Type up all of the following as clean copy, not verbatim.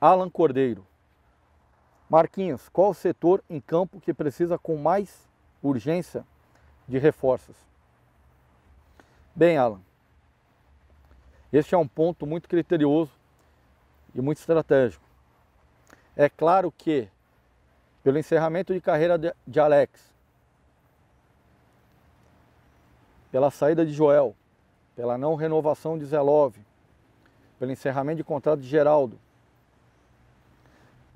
Alan Cordeiro. Marquinhos, qual o setor em campo que precisa com mais urgência de reforços? Bem, Alan, este é um ponto muito criterioso e muito estratégico. É claro que, pelo encerramento de carreira de Alex, pela saída de Joel, pela não renovação de Zé Love, pelo encerramento de contrato de Geraldo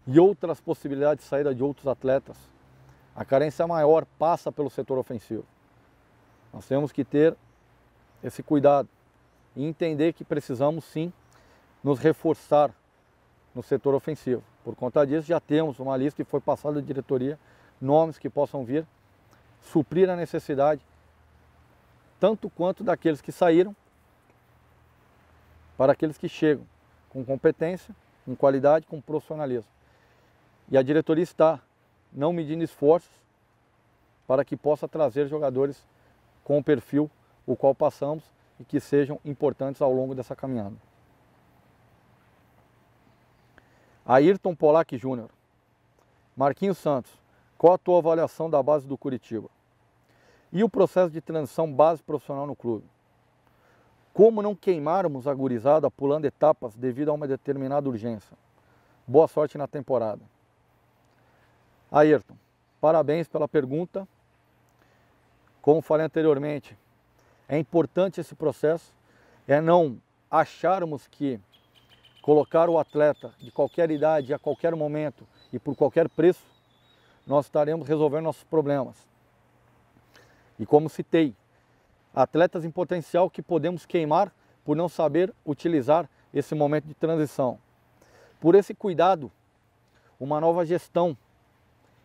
e outras possibilidades de saída de outros atletas, a carência maior passa pelo setor ofensivo. Nós temos que ter esse cuidado e entender que precisamos sim nos reforçar no setor ofensivo. Por conta disso, já temos uma lista que foi passada de diretoria, nomes que possam vir suprir a necessidade, tanto quanto daqueles que saíram, para aqueles que chegam com competência, com qualidade, com profissionalismo. E a diretoria está não medindo esforços para que possa trazer jogadores com o perfil o qual passamos e que sejam importantes ao longo dessa caminhada. Ayrton Polak Júnior. Marquinhos Santos, qual a tua avaliação da base do Curitiba? E o processo de transição base profissional no clube? Como não queimarmos a gurizada pulando etapas devido a uma determinada urgência? Boa sorte na temporada. Ayrton, parabéns pela pergunta. Como falei anteriormente, é importante esse processo, é não acharmos que colocar o atleta de qualquer idade, a qualquer momento e por qualquer preço, nós estaremos resolvendo nossos problemas. E como citei, atletas em potencial que podemos queimar por não saber utilizar esse momento de transição. Por esse cuidado, uma nova gestão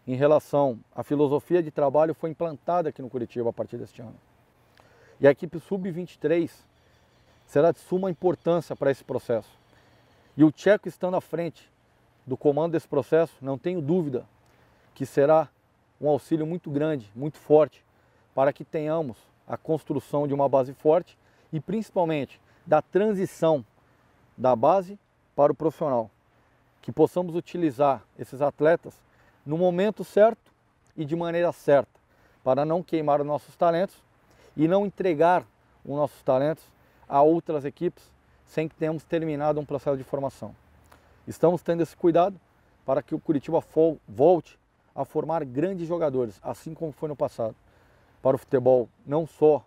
em relação à filosofia de trabalho foi implantada aqui no Curitiba a partir deste ano. E a equipe Sub-23 será de suma importância para esse processo. E o Tcheco estando à frente do comando desse processo, não tenho dúvida que será um auxílio muito grande, muito forte, para que tenhamos a construção de uma base forte e principalmente da transição da base para o profissional. Que possamos utilizar esses atletas no momento certo e de maneira certa, para não queimar os nossos talentos e não entregar os nossos talentos a outras equipes sem que tenhamos terminado um processo de formação. Estamos tendo esse cuidado para que o Curitiba volte a formar grandes jogadores, assim como foi no passado, para o futebol não só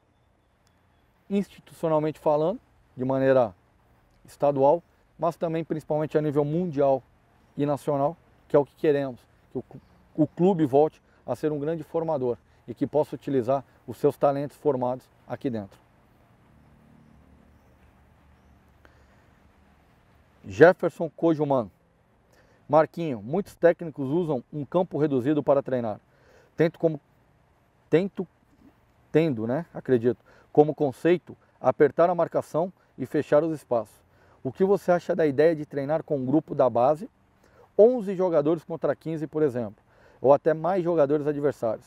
institucionalmente falando, de maneira estadual, mas também principalmente a nível mundial e nacional, que é o que queremos, que o clube volte a ser um grande formador e que possa utilizar os seus talentos formados aqui dentro. Jefferson Kojuman. Marquinho, muitos técnicos usam um campo reduzido para treinar. Acredito, como conceito, apertar a marcação e fechar os espaços. O que você acha da ideia de treinar com um grupo da base, 11 jogadores contra 15, por exemplo, ou até mais jogadores adversários?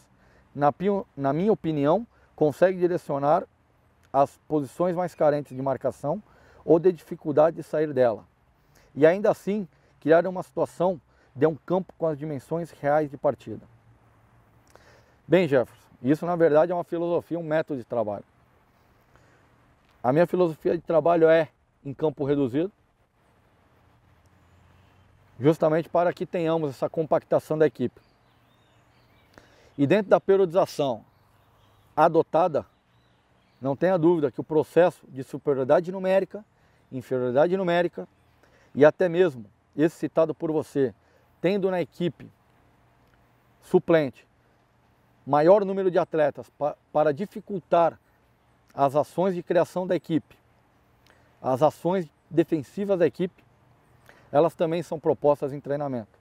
Na minha opinião, consegue direcionar as posições mais carentes de marcação ou de dificuldade de sair dela. E ainda assim, criar uma situação de um campo com as dimensões reais de partida. Bem, Jefferson, isso na verdade é uma filosofia, um método de trabalho. A minha filosofia de trabalho é em campo reduzido, justamente para que tenhamos essa compactação da equipe. E dentro da periodização adotada, não tenha dúvida que o processo de superioridade numérica, inferioridade numérica e até mesmo esse citado por você, tendo na equipe suplente maior número de atletas para dificultar as ações de criação da equipe, as ações defensivas da equipe, elas também são propostas em treinamento.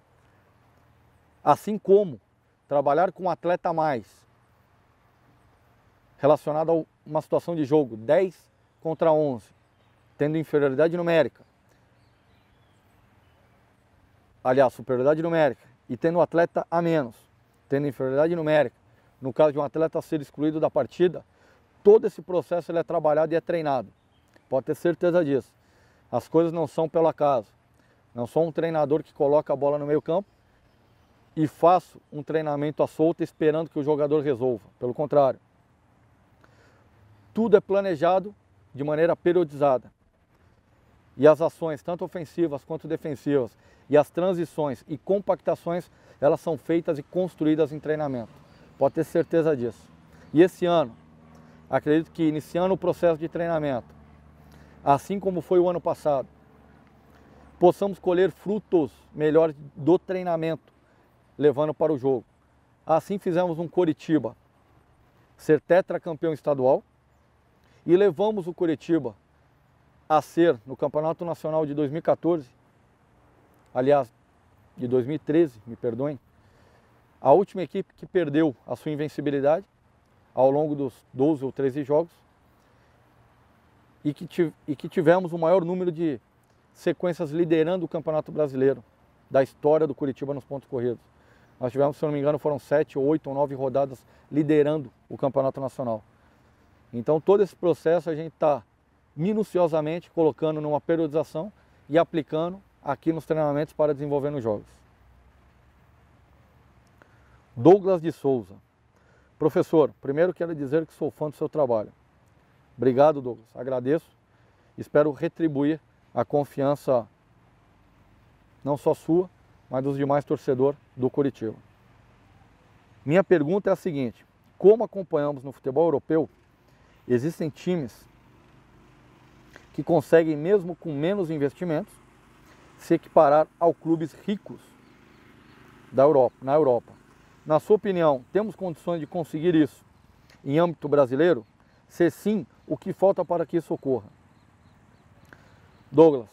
Assim como trabalhar com um atleta a mais, relacionado a uma situação de jogo 10 contra 11, tendo inferioridade numérica, aliás, superioridade numérica, e tendo um atleta a menos, tendo inferioridade numérica, no caso de um atleta ser excluído da partida, todo esse processo ele é trabalhado e é treinado. Pode ter certeza disso. As coisas não são pelo acaso. Não sou um treinador que coloca a bola no meio campo e faço um treinamento à solta esperando que o jogador resolva. Pelo contrário. Tudo é planejado de maneira periodizada. E as ações, tanto ofensivas quanto defensivas, e as transições e compactações, elas são feitas e construídas em treinamento. Pode ter certeza disso. E esse ano, acredito que iniciando o processo de treinamento, assim como foi o ano passado, possamos colher frutos melhores do treinamento, levando para o jogo. Assim fizemos um Coritiba ser tetracampeão estadual e levamos o Coritiba a ser, no Campeonato Nacional de 2014, aliás, de 2013, me perdoem, a última equipe que perdeu a sua invencibilidade ao longo dos 12 ou 13 jogos e que tivemos o maior número de sequências liderando o Campeonato Brasileiro da história do Coritiba nos pontos corridos. Nós tivemos, se não me engano, foram 7, 8 ou 9 rodadas liderando o Campeonato Nacional. Então todo esse processo a gente está minuciosamente colocando numa periodização e aplicando aqui nos treinamentos para desenvolver nos jogos. Douglas de Souza. Professor, primeiro quero dizer que sou fã do seu trabalho. Obrigado, Douglas. Agradeço. Espero retribuir a confiança não só sua, mas dos demais torcedores do Coritiba. Minha pergunta é a seguinte: como acompanhamos no futebol europeu, existem times que conseguem, mesmo com menos investimentos, se equiparar aos clubes ricos na Europa. Na sua opinião, temos condições de conseguir isso em âmbito brasileiro? Se sim, o que falta para que isso ocorra? Douglas,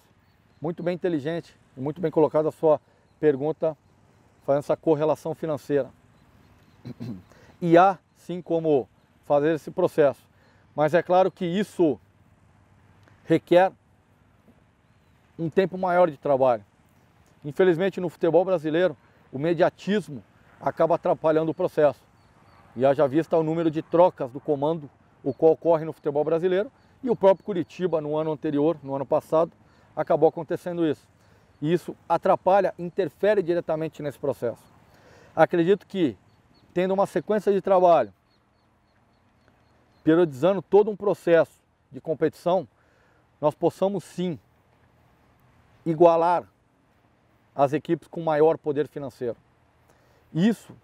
muito bem inteligente e muito bem colocada a sua pergunta, fazendo essa correlação financeira. E há sim como fazer esse processo, mas é claro que isso requer um tempo maior de trabalho. Infelizmente, no futebol brasileiro, o mediatismo acaba atrapalhando o processo. E haja vista o número de trocas do comando, o qual ocorre no futebol brasileiro, e o próprio Coritiba, no ano anterior, no ano passado, acabou acontecendo isso. E isso atrapalha, interfere diretamente nesse processo. Acredito que, tendo uma sequência de trabalho, periodizando todo um processo de competição, nós possamos sim igualar as equipes com maior poder financeiro. Isso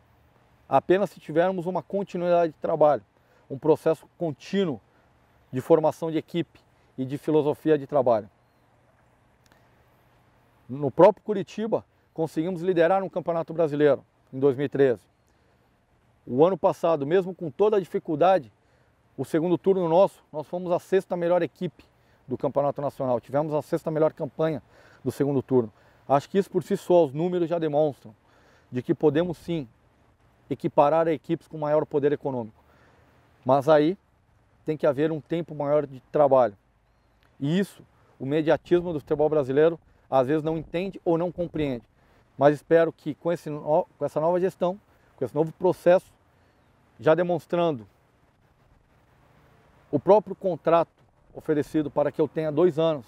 apenas se tivermos uma continuidade de trabalho, um processo contínuo de formação de equipe e de filosofia de trabalho. No próprio Coritiba, conseguimos liderar um Campeonato Brasileiro em 2013. O ano passado, mesmo com toda a dificuldade, o segundo turno nosso, nós fomos a 6ª melhor equipe do Campeonato Nacional. Tivemos a 6ª melhor campanha do segundo turno. Acho que isso por si só, os números já demonstram de que podemos sim equiparar a equipes com maior poder econômico. Mas aí tem que haver um tempo maior de trabalho. E isso, o mediatismo do futebol brasileiro, às vezes não entende ou não compreende. Mas espero que com essa nova gestão, com esse novo processo, já demonstrando o próprio contrato oferecido para que eu tenha 2 anos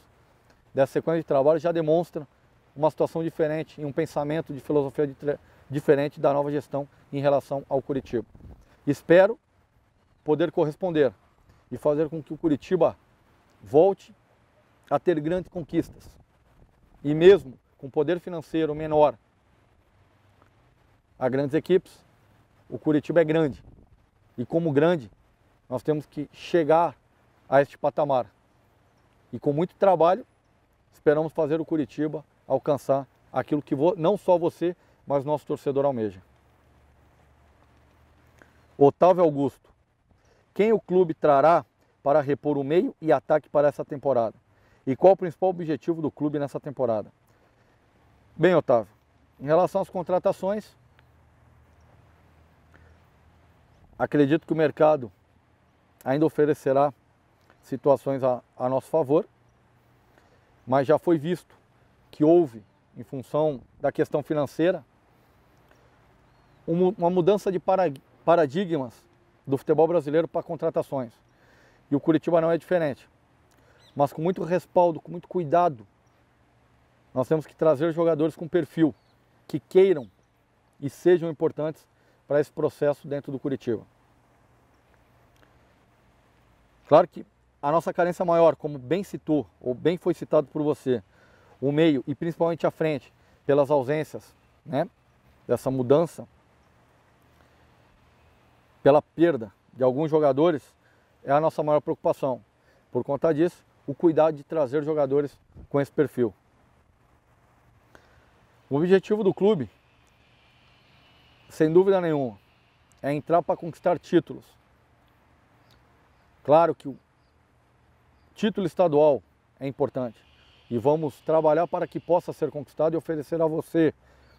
dessa sequência de trabalho, já demonstra uma situação diferente e um pensamento de filosofia diferente da nova gestão em relação ao Coritiba. Espero poder corresponder e fazer com que o Coritiba volte a ter grandes conquistas. E mesmo com poder financeiro menor a grandes equipes, o Coritiba é grande. E como grande, nós temos que chegar a este patamar. E com muito trabalho, esperamos fazer o Coritiba alcançar aquilo que não só você, mas nosso torcedor almeja. Otávio Augusto. Quem o clube trará para repor o meio e ataque para essa temporada? E qual o principal objetivo do clube nessa temporada? Bem, Otávio, em relação às contratações, acredito que o mercado ainda oferecerá situações a nosso favor, mas já foi visto que houve, em função da questão financeira, uma mudança de paradigmas do futebol brasileiro para contratações. E o Coritiba não é diferente. Mas com muito respaldo, com muito cuidado Nós temos que trazer jogadores com perfil, que queiram e sejam importantes para esse processo dentro do Curitiba. Claro que a nossa carência maior, como bem citou, ou bem foi citado por você, o meio e principalmente a frente, pelas ausências, né, dessa mudança, pela perda de alguns jogadores, é a nossa maior preocupação. Por conta disso, o cuidado de trazer jogadores com esse perfil. O objetivo do clube, sem dúvida nenhuma, é entrar para conquistar títulos. Claro que o título estadual é importante e vamos trabalhar para que possa ser conquistado e oferecer a você,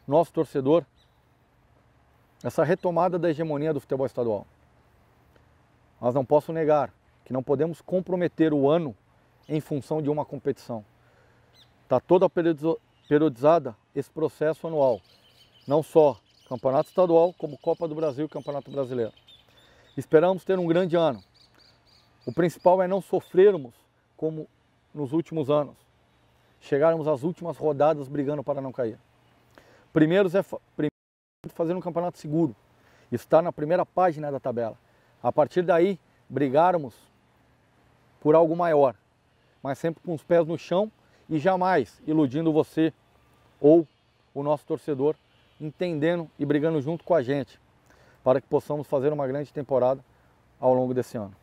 nosso torcedor, essa retomada da hegemonia do futebol estadual. Mas não posso negar que não podemos comprometer o ano em função de uma competição. Está toda periodizada esse processo anual, não só Campeonato Estadual, como Copa do Brasil e Campeonato Brasileiro. Esperamos ter um grande ano. O principal é não sofrermos como nos últimos anos, chegarmos às últimas rodadas brigando para não cair. Primeiro fazer um campeonato seguro, estar na primeira página da tabela. A partir daí, brigarmos por algo maior, mas sempre com os pés no chão e jamais iludindo você ou o nosso torcedor, entendendo e brigando junto com a gente, para que possamos fazer uma grande temporada ao longo desse ano.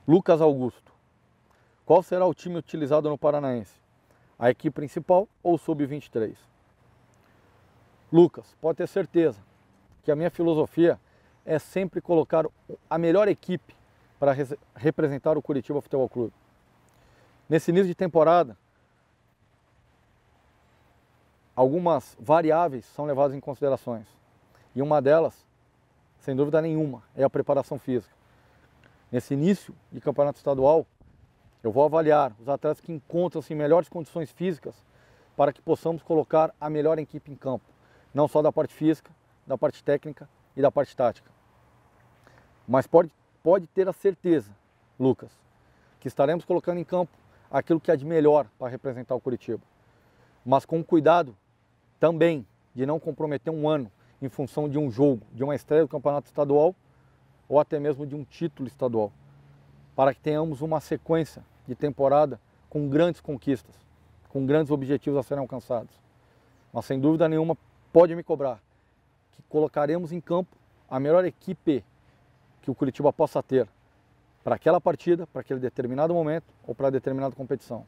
Lucas Augusto. Qual será o time utilizado no Paranaense? A equipe principal ou o Sub-23? Lucas, pode ter certeza que a minha filosofia é sempre colocar a melhor equipe para representar o Curitiba Futebol Clube. Nesse início de temporada, algumas variáveis são levadas em considerações. E uma delas, sem dúvida nenhuma, é a preparação física. Nesse início de campeonato estadual, eu vou avaliar os atletas que encontram-se em melhores condições físicas para que possamos colocar a melhor equipe em campo. Não só da parte física, da parte técnica e da parte tática. Mas pode ter a certeza, Lucas, que estaremos colocando em campo aquilo que é de melhor para representar o Curitiba. Mas com cuidado também de não comprometer um ano em função de um jogo, de uma estreia do campeonato estadual ou até mesmo de um título estadual, para que tenhamos uma sequência de temporada com grandes conquistas, com grandes objetivos a serem alcançados. Mas sem dúvida nenhuma pode me cobrar que colocaremos em campo a melhor equipe que o Curitiba possa ter para aquela partida, para aquele determinado momento ou para determinada competição.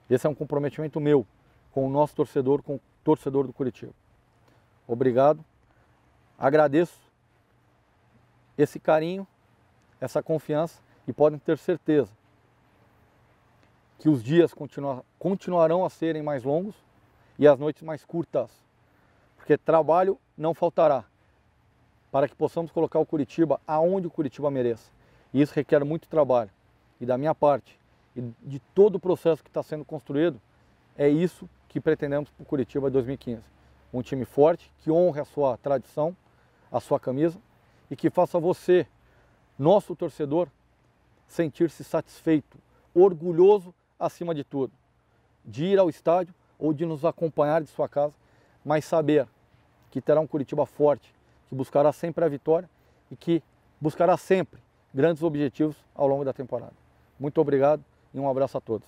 Esse é um comprometimento meu com o nosso torcedor, com o torcedor do Curitiba. Obrigado, agradeço esse carinho, essa confiança e podem ter certeza que os dias continuarão a serem mais longos e as noites mais curtas, porque trabalho não faltará para que possamos colocar o Curitiba aonde o Curitiba mereça. E isso requer muito trabalho. E da minha parte, e de todo o processo que está sendo construído, é isso que pretendemos para o Curitiba 2015. Um time forte, que honre a sua tradição, a sua camisa, e que faça você, nosso torcedor, sentir-se satisfeito, orgulhoso acima de tudo, de ir ao estádio ou de nos acompanhar de sua casa, mas saber que terá um Curitiba forte, que buscará sempre a vitória e que buscará sempre grandes objetivos ao longo da temporada. Muito obrigado e um abraço a todos.